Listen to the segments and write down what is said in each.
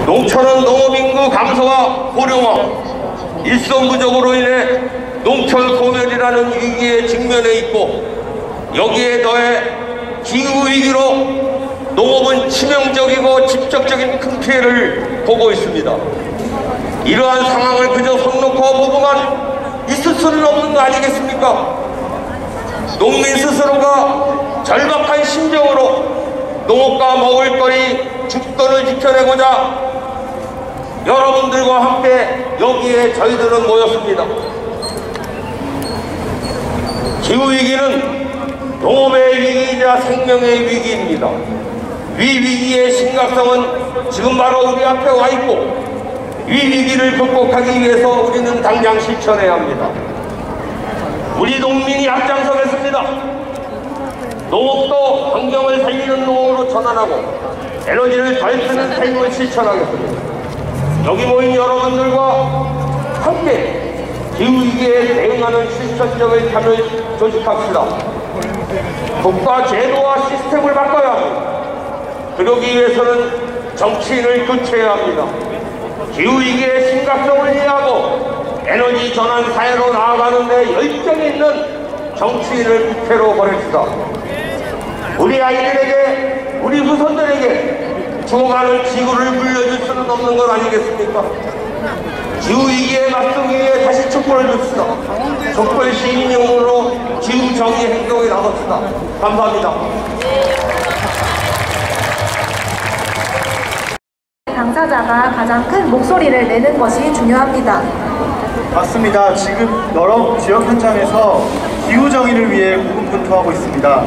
농촌은 농업인구 감소와 고령화, 일손 부족으로 인해 농촌 소멸이라는 위기에 직면해 있고, 여기에 더해 기후위기로 농업은 치명적이고 직접적인 큰 피해를 보고 있습니다. 이러한 상황을 그저 손 놓고 보고만 있을 수는 없는 거 아니겠습니까? 농민 스스로가 절박한 심정으로 농업과 먹을거리, 죽돈을 지켜내고자 여러분들과 함께 여기에 저희들은 모였습니다. 기후위기는 농업의 위기이자 생명의 위기입니다. 이 위기의 심각성은 지금 바로 우리 앞에 와 있고, 이 위기를 극복하기 위해서 우리는 당장 실천해야 합니다. 우리 농민이 앞장서겠습니다. 농업도 환경을 살리는 농업으로 전환하고 에너지를 잘 쓰는 삶을 실천하겠습니다. 여기 모인 여러분들과 함께 기후위기에 대응하는 실천적인 참여를 조직합시다. 국가 제도와 시스템을 바꿔야 합니다. 그러기 위해서는 정치인을 교체해야 합니다. 기후위기의 심각성을 이해하고 에너지 전환 사회로 나아가는 데 열정이 있는 정치인을 국회로 보냅시다. 우리 아이들에게, 우리 후손들에게 죽어가는 지구를 물려줄 수는 없는 것 아니겠습니까? 기후위기에 맞서기 위해 다시 촛불을 듭시다. 촛불 시민용으로 기후정의 행동에 나섭시다. 감사합니다. 당사자가 가장 큰 목소리를 내는 것이 중요합니다. 맞습니다. 지금 여러 지역 현장에서 기후정의를 위해 고군분투하고 있습니다.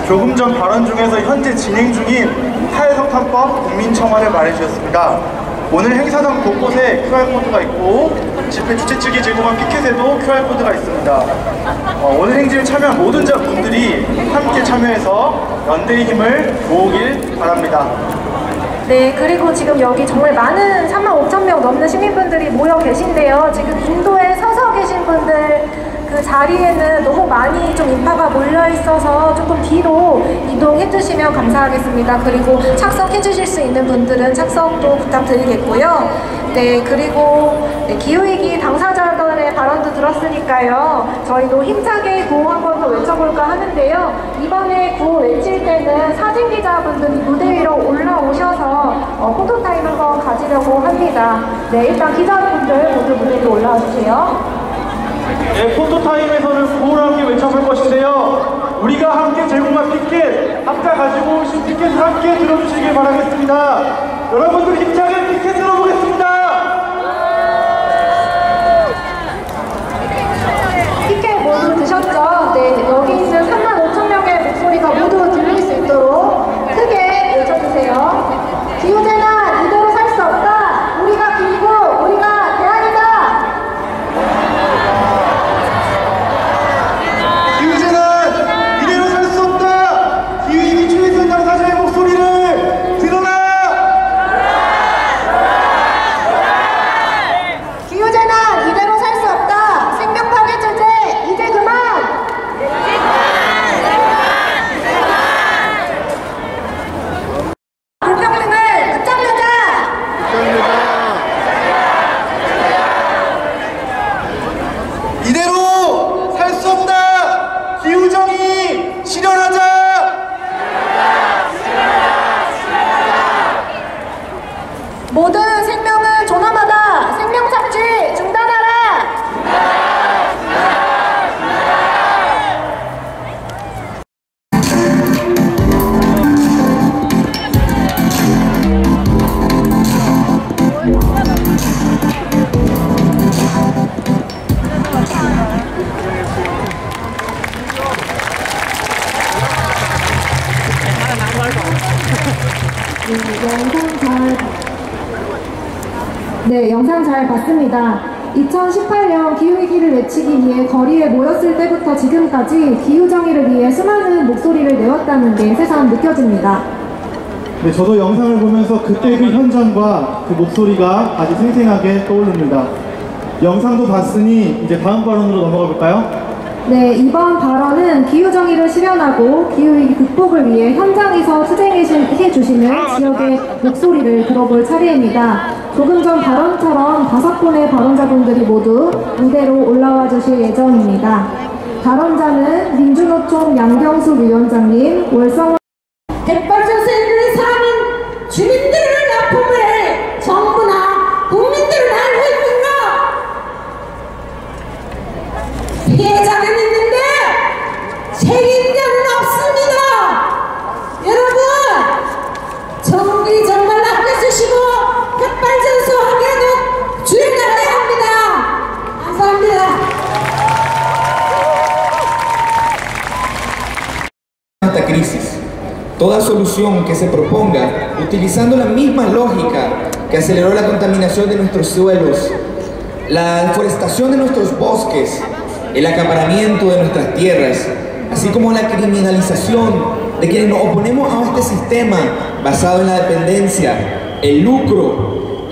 조금 전 발언 중에서 현재 진행 중인 탈석탄법 국민청원을 말해주셨습니다. 오늘 행사장 곳곳에 QR코드가 있고 집회 주최 측이 제공한 피켓에도 QR코드가 있습니다. 오늘 행진에 참여한 모든 분들이 함께 참여해서 연대의 힘을 모으길 바랍니다. 네, 그리고 지금 여기 정말 많은 35,000명 넘는 시민분들이 모여 계신데요. 지금 인도에 서서 계신 분들 그 자리에는 너무 많이 좀 인파가 몰려 있어서 조금 뒤로 이동해 주시면 감사하겠습니다. 그리고 착석해 주실 수 있는 분들은 착석도 부탁드리겠고요. 네, 그리고 기후위기 당사자들의 발언도 들었으니까요. 저희도 힘차게 구호 한 번 더 외쳐볼까 하는데요. 이번에 구호 외칠 때는 사진기자분들이 무대 위로 올라오셔서 포토타임 한번 가지려고 합니다. 네, 일단 기자분들 모두 무대 위로 올라와 주세요. 네, 포토타임에서는 구호를 함께 외쳐볼 것인데요. 우리가 함께 제공한 피켓, 아까 가지고 오신 피켓을 함께 들어주시길 바라겠습니다. 여러분들 힘차게 피켓 들어보겠습니다. 피켓 모두 드셨죠? 네, 여기 있는 35,000명의 목소리가 모두 들릴 수 있도록 크게 외쳐주세요. 기후재난 이대로 살 수 없다. 우리가 기후, 우리가 대안이다. 기후재난 이대로 살 수 없다. 기후위기 최선 당사자의 목소리를 들어라. 기후재난 이대로 살 수 없다. 생명파괴 제재 이제 그만. 불평등을 붙잡는다. 이대로 살 수 없다. 기후정의 실현하자. 모든 생명은 존엄하다. 생명 착취 중단하라. 영상 잘 봤습니다. 2018년 기후위기를 외치기 위해 거리에 모였을 때부터 지금까지 기후정의를 위해 수많은 목소리를 내었다는 게 새삼 느껴집니다. 네, 저도 영상을 보면서 그때 그 현장과 그 목소리가 아주 생생하게 떠오릅니다. 영상도 봤으니 이제 다음 발언으로 넘어가 볼까요? 네, 이번 발언은 기후정의를 실현하고 기후위기 극복을 위해 현장에서 투쟁해주시는 지역의 목소리를 들어볼 차례입니다. 조금 전 발언처럼 5분의 발언자분들이 모두 무대로 올라와 주실 예정입니다. 발언자는 민주노총 양경수 위원장님, 월성 백발전선을 사는 주민들의 아픔을 정부나 국민들은 알고 있는가? 피해자는 있는데 책임자는 없습니다. 여러분, 정비 정말 아껴 쓰시고 백발전소 하게도 주행하셔야 합니다. 감사합니다. Esta crisis. Toda solución que se proponga utilizando la misma lógica que aceleró la contaminación de nuestros suelos, la deforestación de nuestros bosques, el acaparamiento de nuestras tierras, así como la criminalización de quienes nos oponemos a este sistema basado en la dependencia, el lucro,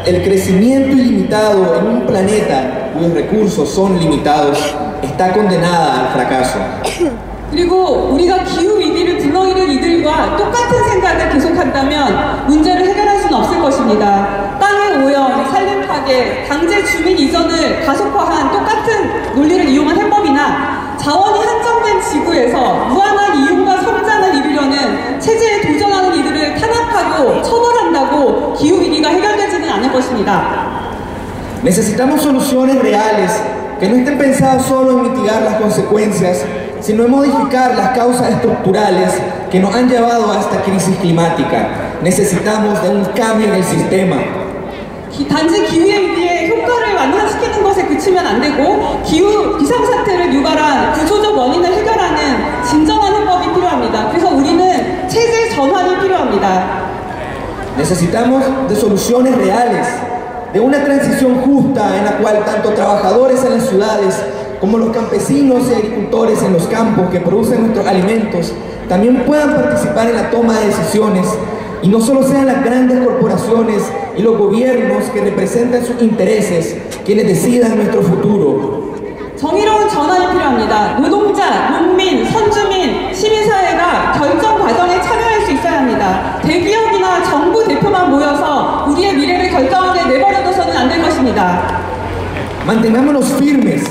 el crecimiento ilimitado en un planeta cuyos recursos son limitados, está condenada al fracaso. 그리고 우리가 기후위기를 불러일으킨 이들과 똑같은 생각을 계속한다면 문제를 해결할 수는 없을 것입니다. 땅의 오염, 산림 파괴, 강제 주민 이전을 가속화한 똑같은 논리를 이용한 해법이나 자원이 한정된 지구에서 무한한 이윤과 성장을 이루려는 체제에 도전하는 이들을 탄압하고 처벌한다고 기후위기가 해결되지는 않을 것입니다. Necesitamos soluciones reales que no estén pensadas solo en mitigar las consecuencias, sino en modificar las causas estructurales que nos han llevado a esta crisis climática. Necesitamos de un cambio en el sistema. 단지 기후위기의 효과를 완화시키는 것에 그치면 안 되고 기후 비상사태를 유발한 구조적 원인을 해결하는 진정한 해법이 필요합니다. 그래서 우리는 체제 전환이 필요합니다. Necesitamos de soluciones reales, de una transición justa en la cual tanto trabajadores en las ciudades como los campesinos y agricultores en los campos que producen nuestros alimentos también puedan participar en la toma de decisiones y no solo sean las grandes corporaciones y los gobiernos que representan sus intereses quienes decidan nuestro futuro. 정의로운 전환이 필요합니다. 노동자, 농민, 선주민, 시민사회가 결정 과정에 참여할 수 있어야 합니다. 대기업이나 정부 대표만 모여서 우리의 미래를 결정하게 내버려둬서는 안 될 것입니다. Mantengámonos firmes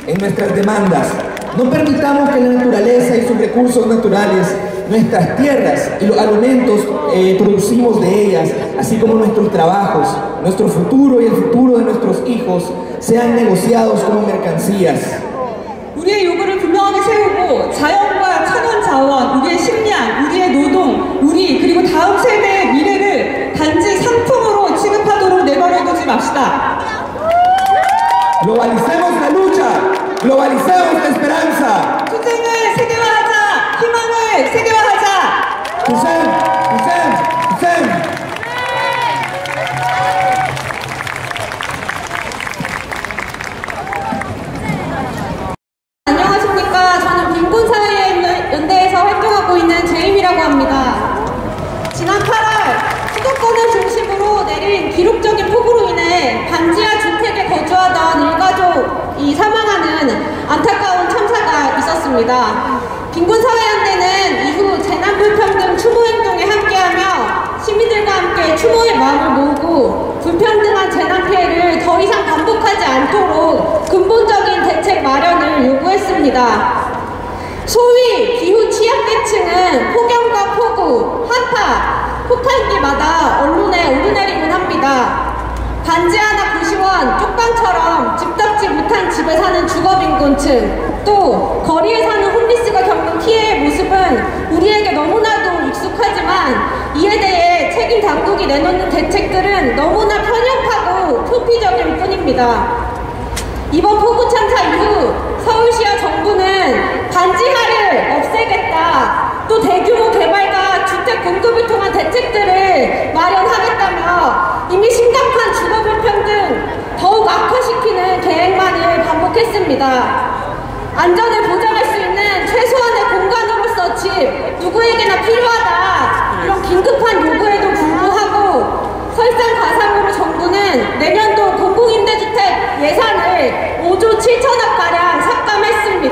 en nuestras demandas. No permitamos que la naturaleza y sus recursos naturales, nuestras tierras y los alimentos producimos de ellas, así como nuestros trabajos, nuestro futuro y el futuro de nuestros hijos, sean negociados como mercancías. 우리의 요구를 분명하게 세우고 자연과 천연 자원, 우리의 식량, 우리의 노동, 우리 그리고 다음 세대의 미래를 단지 상품으로 취급하도록 내버려두지 맙시다. Globalicemos la lucha, globalicemos la esperanza. 투쟁을 세계화하자, 희망을 세계화하자. 투쟁. 안녕하십니까. 저는 빈곤사회연대에서 활동하고 있는 제임이라고 합니다. 지난 8월 수도권을 중심으로 내린 기록적인 폭우로 인해 반지하 주택에 거주하던 일가족이 사망하는 안타까운 참사가 있었습니다. 빈곤사회연대는 이후 재난불평등 추모행동에 함께하며 시민들과 함께 추모의 마음을 모으고 불평등한 재난 피해를 더 이상 반복하지 않도록 근본적인 대책 마련을 요구했습니다. 소위 기후 취약계층은 폭염과 폭우, 한파, 폭탄기마다 언론에 오르내리곤 합니다. 반지하나 구시원, 쪽방처럼 집 잡지 못한 집에 사는 주거빈곤층, 또 거리에 사는 홈리스가 겪는 피해의 모습은 우리에게 너무나도 익숙하지만 이에 대해 책임 당국이 내놓는 대책들은 너무나 편협하고 표피적일 뿐입니다. 이번 폭우 참사 이후 서울시와 정부는 반지하를 없애겠다, 또 대규모 개발과 주택 공급을 통한 대책들을 마련하겠다며 이미 심각한 주거 불평등 더욱 악화시키는 계획만을 반복했습니다. 안전을 보장할 수 있는 최소한의 공간으로서 집, 누구에게나 필요하다, 이런 긴급한 요구에도 불구하고 설상가상으로 정부는 내년도 공공임대주택 예산을 5조 7천억가량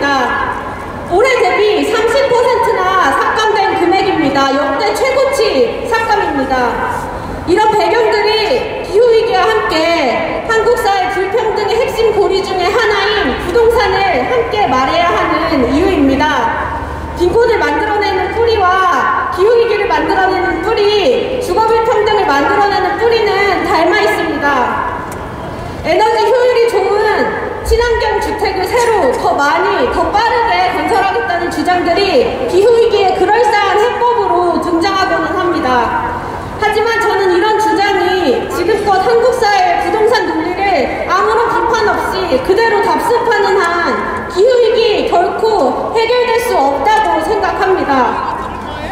있습니다. 올해 대비 30%나 삭감된 금액입니다. 역대 최고치 삭감입니다. 이런 배경들이 기후위기와 함께 한국 사회 불평등의 핵심 고리 중에 하나인 부동산을 함께 말해야 하는 이유입니다. 빈곤을 만들어내는 뿌리와 기후위기를 만들어내는 뿌리, 주거불평등을 만들어내는 뿌리는 닮아 있습니다. 에너지 효율이 좋은 친환경 주택을 새로 더 많이, 더 빠르게 건설하겠다는 주장들이 기후위기에 그럴싸한 해법으로 등장하고는 합니다. 하지만 저는 이런 주장이 지금껏 한국 사회의 부동산 논리를 아무런 비판 없이 그대로 답습하는 한 기후위기 결코 해결될 수 없다고 생각합니다.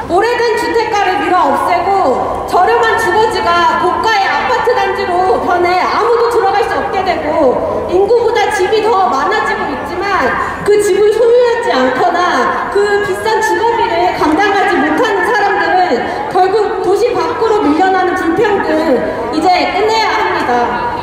오래된 주택가를 밀어 없애고 저렴한 주거지가 고가의 아파트 단지로 변해 아무도 들어갈 수 없게 되고 인구보다 집이 더 많아지고 있지만 그 집을 소유하지 않거나 그 비싼 주거비를 감당하지 못하는 사람들은 결국 도시 밖으로 밀려나는 불평등 이제 끝내야 합니다.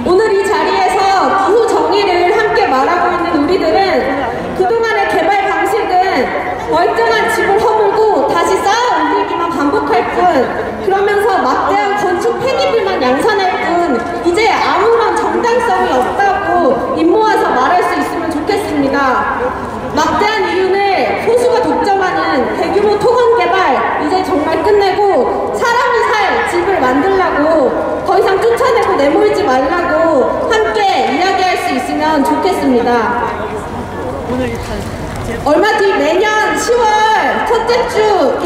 오늘 이 자리에서 기후 정의를 함께 말하고 있는 우리들은 그동안의 개발 방식은 멀쩡한 집을 허물고 다시 쌓아 올리기만 반복할 뿐, 그러면서 막대한 건축 폐기물만 양산할 뿐 이제 아무런 정당성이 없다고 입모아서 말할 수 있으면 좋겠습니다. 막대한 이윤을 소수가 독점하는 대규모 토건 개발 이제 정말 끝내고 사람이 살 집을 만들라고 더 이상 쫓아내고 내몰지 말라고 함께 이야기할 수 있으면 좋겠습니다. 얼마 뒤 매년 10월 첫째 주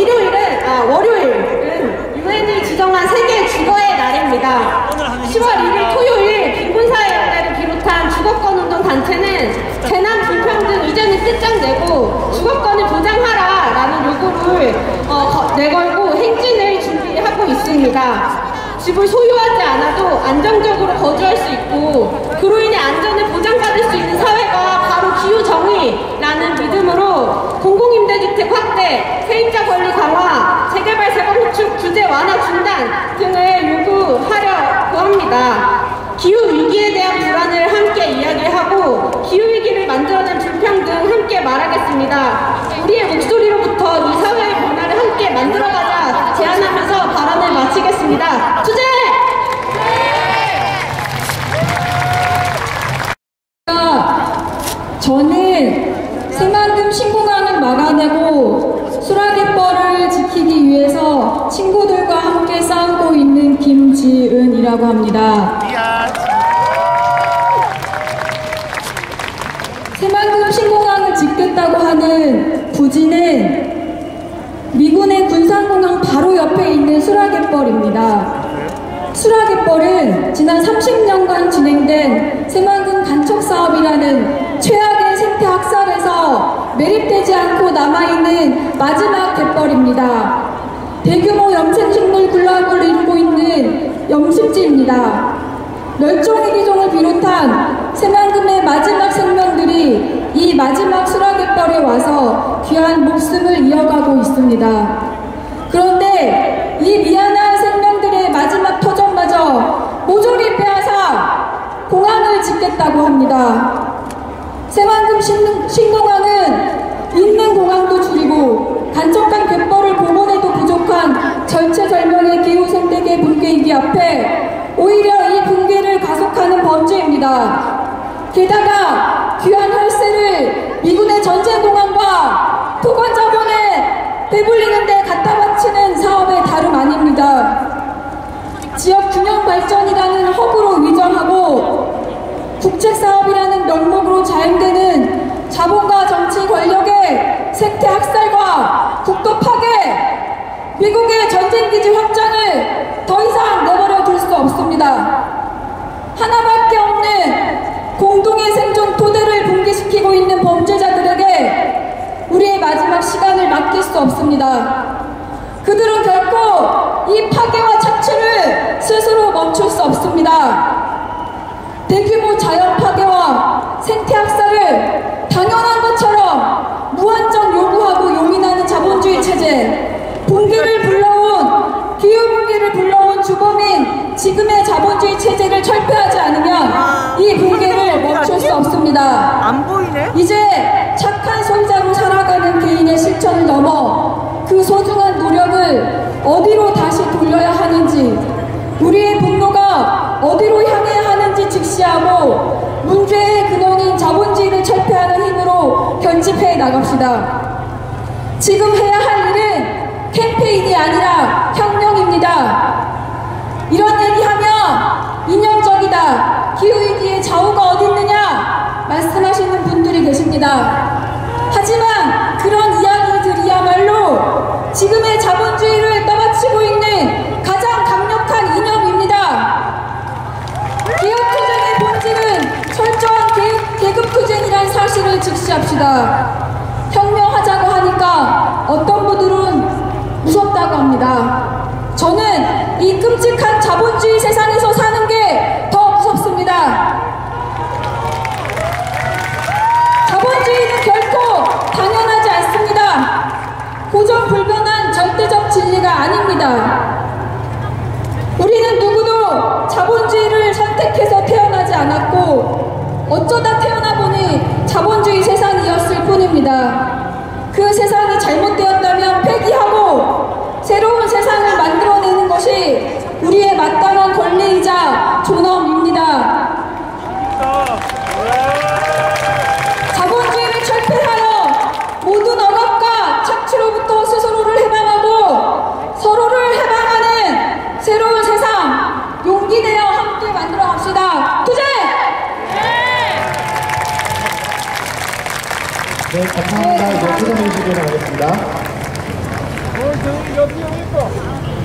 월요일은 유엔이 지정한 세계 주거의 날입니다. 10월 1일 토요일 빈곤사회연대를 비롯한 주거권운동 단체는 재난 불평등 이제는 끝장내고 주거권을 보장하라라는 요구를 내걸고 행진을 준비하고 있습니다. 집을 소유하지 않아도 안정적으로 거주할 수 있고 그로 인해 안전을 보장받을 수 있는 사회가 바로 기후정의라는 믿음으로 공공임대주택 확대, 세입자 권리 강화, 재개발 재건축 규제 완화 중단 등을 요구하려고 합니다. 기후위기에 대한 불안을 함께 이야기하고 기후위기를 만들어낸 불평등 함께 말하겠습니다. 우리의 목소리로부터 이 사회의 변화를 함께 만들어가자 제안하면서 발언을 마치겠습니다. 투쟁! 저는 새만금 신공항을 막아내고 수락의 뻘을 지키기 위해서 친구들과 함께 싸우고 있는 김지은이라고 합니다. 새만금 신공항을 짓겠다고 하는 부지는 미군의 군산공항 바로 옆에 있는 수락의 뻘입니다. 수락의 뻘은 지난 30년간 진행된 새만금 간척사업이라는 최악의 생태 학살에서 매립되지 않고 남아있는 마지막 갯벌입니다. 대규모 염생식물 군락을 이루고 있는 염습지입니다. 멸종의 기종을 비롯한 새만금의 마지막 생명들이 이 마지막 수락의 뻘에 와서 귀한 목숨을 이어가고 있습니다. 그런데 이 미안한 생명들의 마지막 터전마저 모조리 빼앗아 공항을 짓겠다고 합니다. 새만금 신공항은 있는 공항도 줄이고 간척한 갯벌을 복원해도 부족한 절체절명의 기후생태계 붕괴이기 앞에 오히려 이 붕괴를 가속하는 범죄입니다. 게다가 귀한 혈세를 미군의 전쟁공항과 토건 자본에 배불리는 데 갖다 바치는 사업의 다름 아닙니다. 지역 균형 발전이라는 허구로 위장하고 국책사업이라는 명목으로 자행되는 자본과 정치 권력의 생태 학살과 국토 파괴, 미국의 전쟁기지 확장을 더 이상 내버려 둘 수 없습니다. 하나밖에 없는 공동의 생존 토대를 붕괴시키고 있는 범죄자들에게 우리의 마지막 시간을 맡길 수 없습니다. 그들은 결코 이 파괴와 착취를 스스로 멈출 수 없습니다. 대규모 자연 파괴와 생태 학살을 당연한 것처럼 무한정 요구하고 용인하는 자본주의 체제, 붕괴를 불러온 기후 붕괴를 불러온 주범인 지금의 자본주의 체제를 철폐하지 않으면 이 붕괴를 멈출 수 없습니다. 안 보이네? 이제 소중한 노력을 어디로 다시 돌려야 하는지, 우리의 분노가 어디로 향해야 하는지 직시하고 문제의 근원인 자본주의를 철폐하는 힘으로 결집해 나갑시다. 지금 해야 할 일은 캠페인이 아니라 혁명입니다. 이런 얘기하면 이념적이다, 기후위기의 좌우가 어디 있느냐 말씀하시는 분들이 계십니다. 하지만 그런 이야기들이야말로 지금의 자본주의를 떠받치고 있는 가장 강력한 이념입니다. 기업투쟁의 본질은 철저한 계급투쟁이란 사실을 직시합시다. 혁명하자고 하니까 어떤 분들은 무섭다고 합니다. 저는 이 끔찍한 자본주의 세상에서 사는 게 더 무섭습니다. 자본주의는 결코 당연하지 않습니다. 고정불변한 절대적 진리가 아닙니다. 우리는 누구도 자본주의를 선택해서 태어나지 않았고 어쩌다 태어나 보니 자본주의 세상이었을 뿐입니다. 그 세상이 잘못되었다면 폐기하고 새로운 세상을 만들어내는 것이 우리의 마땅한 권리이자 존엄입니다. 자본주의를 철폐하여 모든 억압과 착취로부터 스스로를 해방하고 서로를 해방하는 새로운 세상, 용기 내어 함께 만들어 갑시다. 투쟁! 네, 감사합니다. 이제 퇴장해 주시기 바라겠습니다. 여기